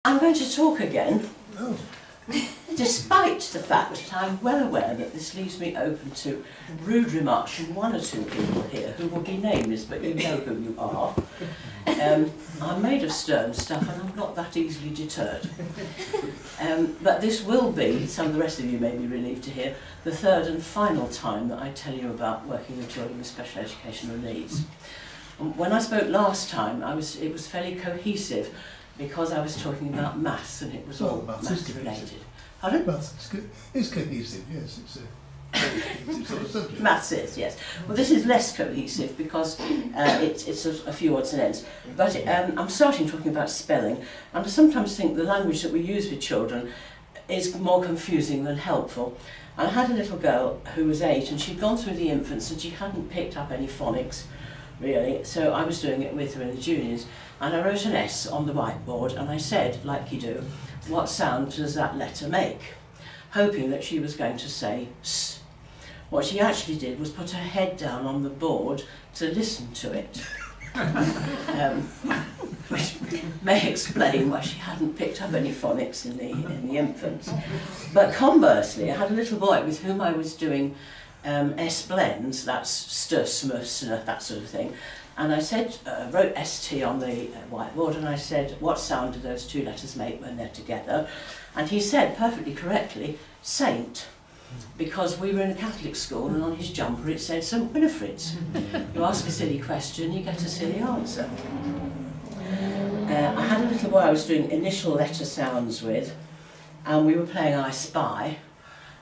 I'm going to talk again, Oh. despite the fact that I'm well aware that this leaves me open to rude remarks from one or two people here who will be nameless, but you know who you are. I'm made of stern stuff and I'm not that easily deterred. But this will be, some of the rest of you may be relieved to hear, the third and final time that I tell you about working with children with special educational needs. When I spoke last time, it was fairly cohesive, because I was talking about maths and it was all maths related. Pardon? Maths is cohesive, yes. It's a sort of subject. Maths is, yes. Well, this is less cohesive because it's a few odds and ends. But I'm starting talking about spelling, and I sometimes think the language that we use with children is more confusing than helpful. I had a little girl who was 8 and she'd gone through the infants and she hadn't picked up any phonics, really, so I was doing it with her in the juniors, and I wrote an S on the whiteboard and I said, like you do, what sound does that letter make? Hoping that she was going to say S. What she actually did was put her head down on the board to listen to it, which may explain why she hadn't picked up any phonics in the infants. But conversely, I had a little boy with whom I was doing S blends, that's st, sm, sn, that sort of thing. And I said, wrote ST on the whiteboard, and I said, what sound do those two letters make when they're together? And he said, perfectly correctly, Saint, because we were in a Catholic school and on his jumper it said St Winifred's. You ask a silly question, you get a silly answer. I had a little boy I was doing initial letter sounds with, and we were playing I Spy.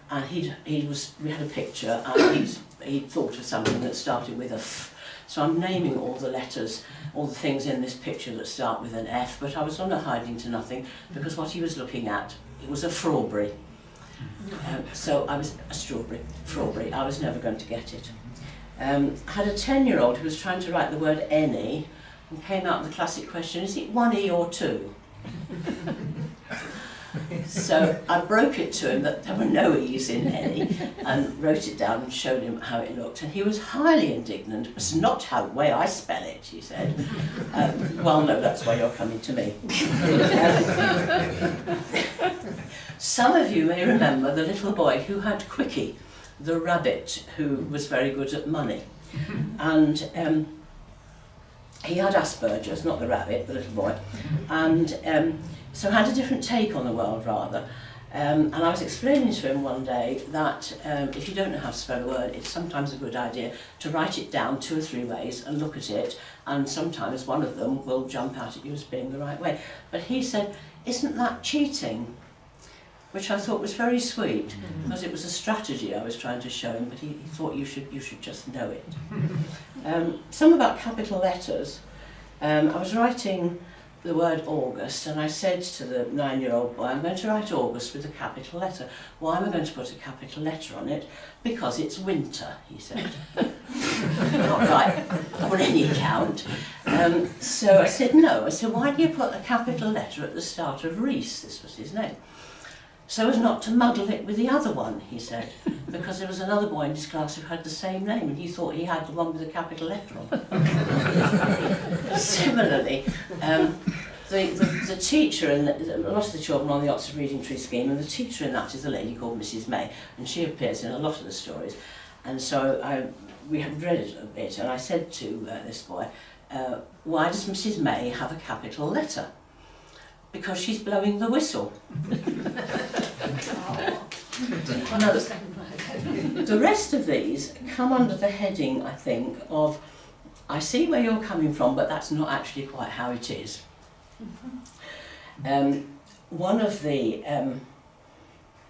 And we had a picture, and he'd thought of something that started with a F. So I'm naming all the letters, all the things in this picture that start with an F, but I was on a hiding to nothing, because what he was looking at, it was a strawberry. So I was a strawberry, I was never going to get it. I had a 10-year-old who was trying to write the word any, and came out with the classic question, is it one E or two? So I broke it to him that there were no E's in any, and wrote it down and showed him how it looked, and he was highly indignant. It's not how the way I spell it, he said. Well, no, that's why you're coming to me. Some of you may remember the little boy who had Quickie, the rabbit who was very good at money, and he had Asperger's, not the rabbit, the little boy, and so had a different take on the world, rather. And I was explaining to him one day that if you don't know how to spell a word, it's sometimes a good idea to write it down 2 or 3 ways and look at it, and sometimes one of them will jump out at you as being the right way. But he said, isn't that cheating? Which I thought was very sweet, because it was a strategy I was trying to show him, but he thought you should just know it. Some about capital letters. I was writing the word August, and I said to the 9-year-old boy, I'm going to write August with a capital letter. Why am I going to put a capital letter on it? Because it's winter, he said. Not right on any account. So I said no. I said, why do you put a capital letter at the start of Reese? This was his name. So as not to muddle it with the other one, he said, because there was another boy in his class who had the same name and he thought he had the one with the capital letter on. Similarly, the teacher, and a lot of the children on the Oxford Reading Tree scheme, and the teacher in that is a lady called Mrs May, and she appears in a lot of the stories. And so we had read it a bit, and I said to this boy, why does Mrs May have a capital letter? Because she's blowing the whistle. The rest of these come under the heading, I think, of I see where you're coming from, but that's not actually quite how it is. One of the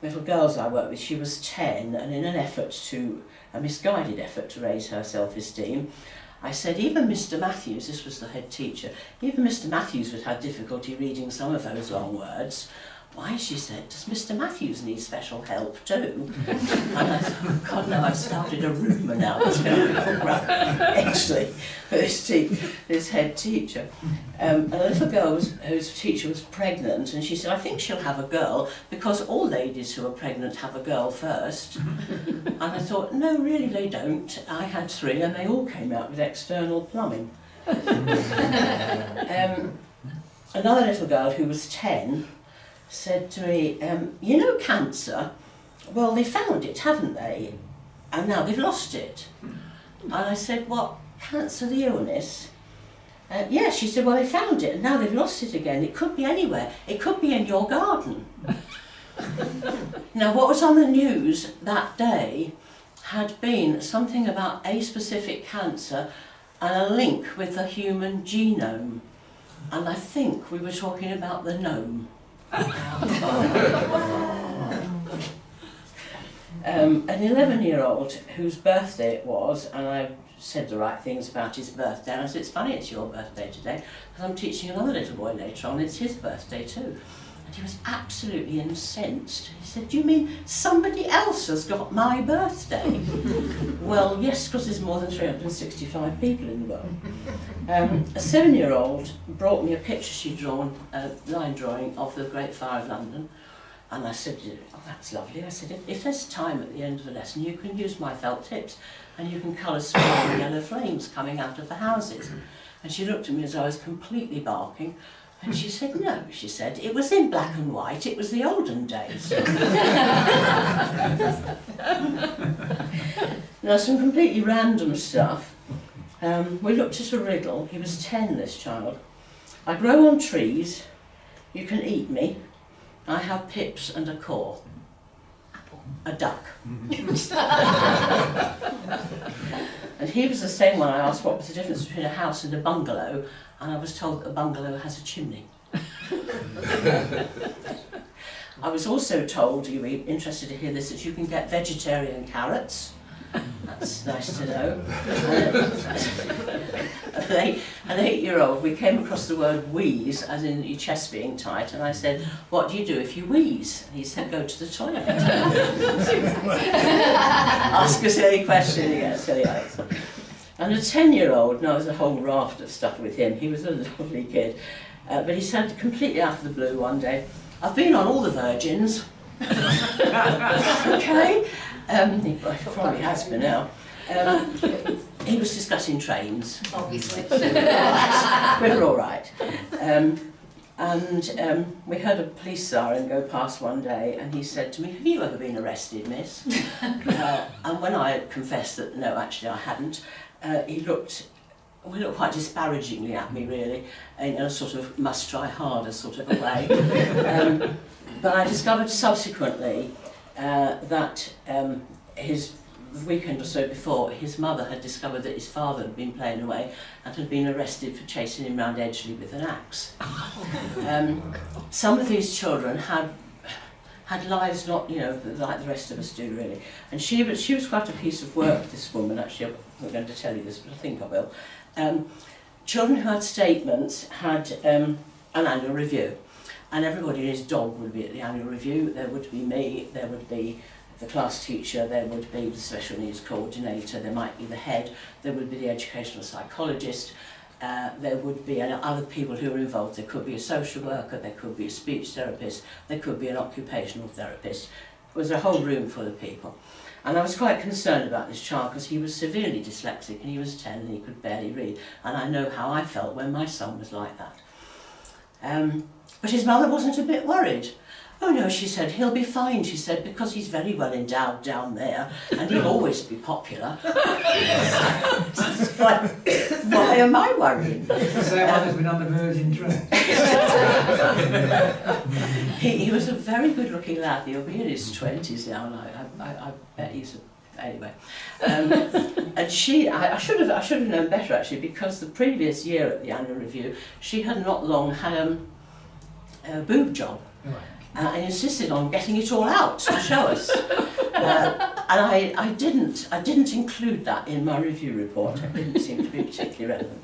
little girls I worked with, she was 10, and in a misguided effort to raise her self-esteem, I said, even Mr Matthews, this was the head teacher, even Mr Matthews would have difficulty reading some of those long words. Why, she said, does Mr Matthews need special help too? And I thought, oh God, no, I've started a rumour now that's going to come around, actually, for this head teacher. A little girl whose teacher was pregnant, and she said, I think she'll have a girl, because all ladies who are pregnant have a girl first. And I thought, no, really they don't. I had 3 and they all came out with external plumbing. another little girl who was 10 said to me, you know cancer? Well, they found it, haven't they? And now they've lost it. And I said, what, cancer, the illness? Yeah, she said, well, they found it and now they've lost it again. It could be anywhere. It could be in your garden. Now, what was on the news that day had been something about a specific cancer and a link with the human genome. And I think we were talking about the gnome. An 11-year-old whose birthday it was, and I said the right things about his birthday, and I said, it's funny it's your birthday today, because I'm teaching another little boy later on, it's his birthday too. And he was absolutely incensed. He said, do you mean somebody else has got my birthday? Well, yes, because there's more than 365 people in the world. A 7-year-old brought me a picture she'd drawn, a line drawing of the Great Fire of London. And I said, oh, that's lovely. I said, if there's time at the end of the lesson, you can use my felt tips and you can colour small yellow flames coming out of the houses. And she looked at me as I was completely barking. And she said, no, she said, it was in black and white, it was the olden days. Now, some completely random stuff. We looked at a riddle. He was 10, this child. I grow on trees, you can eat me. I have pips and a core. Apple. A duck. And he was the same one. I asked what was the difference between a house and a bungalow, and I was told that a bungalow has a chimney. I was also told, you'll be interested to hear this, that you can get vegetarian carrots. That's nice to know. An 8-year-old, we came across the word wheeze, as in your chest being tight, and I said, what do you do if you wheeze? He said, go to the toilet. Ask a silly question, you get a silly answer. And a 10-year-old, now there's a whole raft of stuff with him, he was a lovely kid, but he said completely out of the blue one day, I've been on all the Virgins. Okay? He probably has been now. He was discussing trains. Obviously. We were all right. We heard a police siren go past one day, and he said to me, have you ever been arrested, miss? And when I confessed that, no, actually I hadn't, he looked quite disparagingly at me, really, in a sort of must try harder sort of a way. But I discovered subsequently that the weekend or so before, his mother had discovered that his father had been playing away and had been arrested for chasing him round Edgeley with an axe. Some of these children had lives not, like the rest of us do, really. And she was quite a piece of work, this woman, actually. I'm not going to tell you this, but I think I will. Children who had statements had an annual review. And everybody and his dog would be at the annual review. There would be me, there would be the class teacher, there would be the special needs coordinator, there might be the head, there would be the educational psychologist, there would be other people who were involved. There could be a social worker, there could be a speech therapist, there could be an occupational therapist. It was a whole room full of people. And I was quite concerned about this child because he was severely dyslexic and he was 10 and he could barely read. And I know how I felt when my son was like that. But his mother wasn't a bit worried. Oh no, she said, he'll be fine, she said, because he's very well endowed down there and he'll always be popular. Why am I worried? It's the same one that's been on the Virgin train. He was a very good looking lad. He'll be in his 20s now, and I bet he's anyway. And I should have known better actually, because the previous year at the annual review, she had not long had a boob job. And insisted on getting it all out to show us. And I didn't include that in my review report. It didn't seem to be particularly relevant.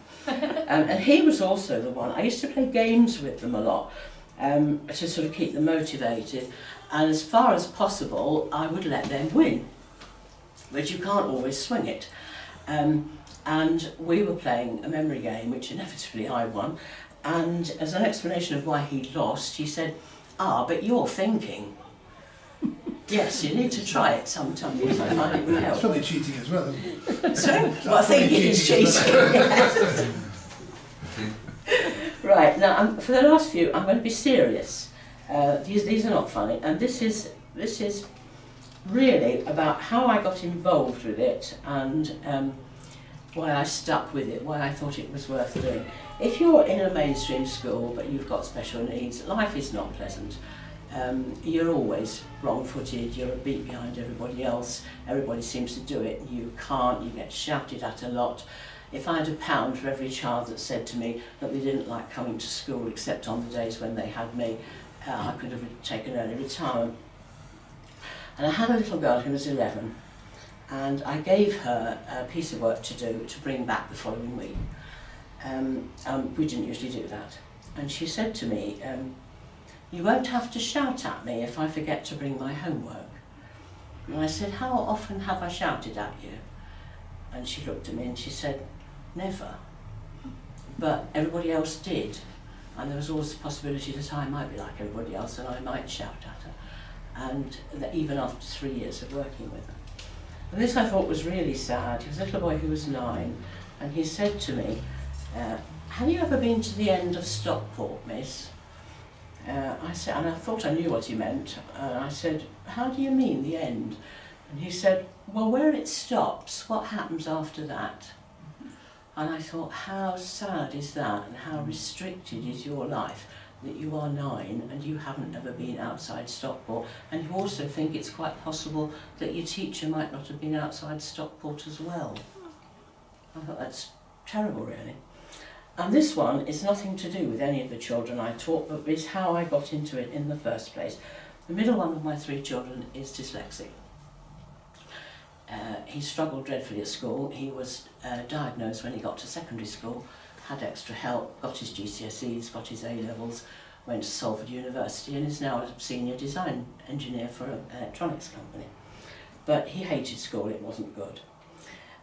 And he was also the one, I used to play games with them a lot to sort of keep them motivated. And as far as possible, I would let them win. But you can't always swing it. And we were playing a memory game, which inevitably I won. And as an explanation of why he lost, he said, but you're thinking. Yes, you need to try it sometimes. I find it would help. It's probably cheating as well, isn't it? Sorry? Well, thinking is cheating. Yes. Right, now for the last few, I'm going to be serious. These are not funny, and this is really about how I got involved with it and why I stuck with it, why I thought it was worth doing. If you're in a mainstream school but you've got special needs, life is not pleasant. You're always wrong-footed, you're a beat behind everybody else, everybody seems to do it, you can't, you get shouted at a lot. If I had £1 for every child that said to me that they didn't like coming to school except on the days when they had me, I could have taken early retirement. And I had a little girl who was 11, and I gave her a piece of work to do to bring back the following week. We didn't usually do that. And she said to me, "You won't have to shout at me if I forget to bring my homework." And I said, "How often have I shouted at you?" And she looked at me and she said, "Never." But everybody else did. And there was always the possibility that I might be like everybody else and I might shout at her. And that even after 3 years of working with her. And this I thought was really sad. He was a little boy who was 9, and he said to me, "Have you ever been to the end of Stockport, miss?" I said, and I thought I knew what he meant. I said, "How do you mean, the end?" And he said, "Well, where it stops, what happens after that?" And I thought, how sad is that, and how restricted is your life that you are 9 and you haven't ever been outside Stockport, and you also think it's quite possible that your teacher might not have been outside Stockport as well. I thought that's terrible, really. And this one is nothing to do with any of the children I taught, but is how I got into it in the first place. The middle one of my 3 children is dyslexic. He struggled dreadfully at school. He was diagnosed when he got to secondary school, had extra help, got his GCSEs, got his A-levels, went to Salford University and is now a senior design engineer for an electronics company. But he hated school, it wasn't good.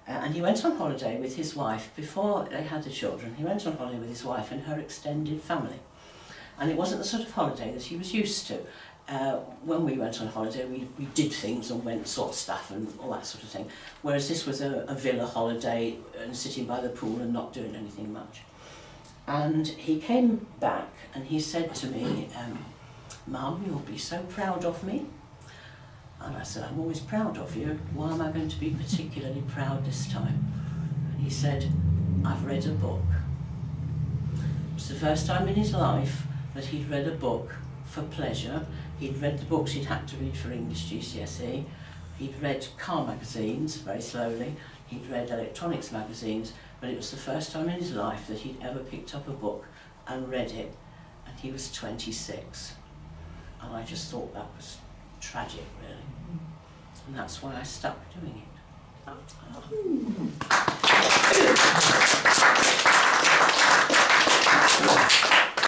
And he went on holiday with his wife before they had the children. He went on holiday with his wife and her extended family. And it wasn't the sort of holiday that he was used to. When we went on holiday, we did things and went sort of stuff and all that sort of thing. Whereas this was a villa holiday and sitting by the pool and not doing anything much. And he came back and he said to me, "Mum, you'll be so proud of me." And I said, "I'm always proud of you. Why am I going to be particularly proud this time?" And he said, "I've read a book." It was the first time in his life that he'd read a book for pleasure. He'd read the books he'd had to read for English GCSE. He'd read car magazines very slowly. He'd read electronics magazines, but it was the first time in his life that he'd ever picked up a book and read it. And he was 26. And I just thought that was tragic, really. And that's why I stuck doing it.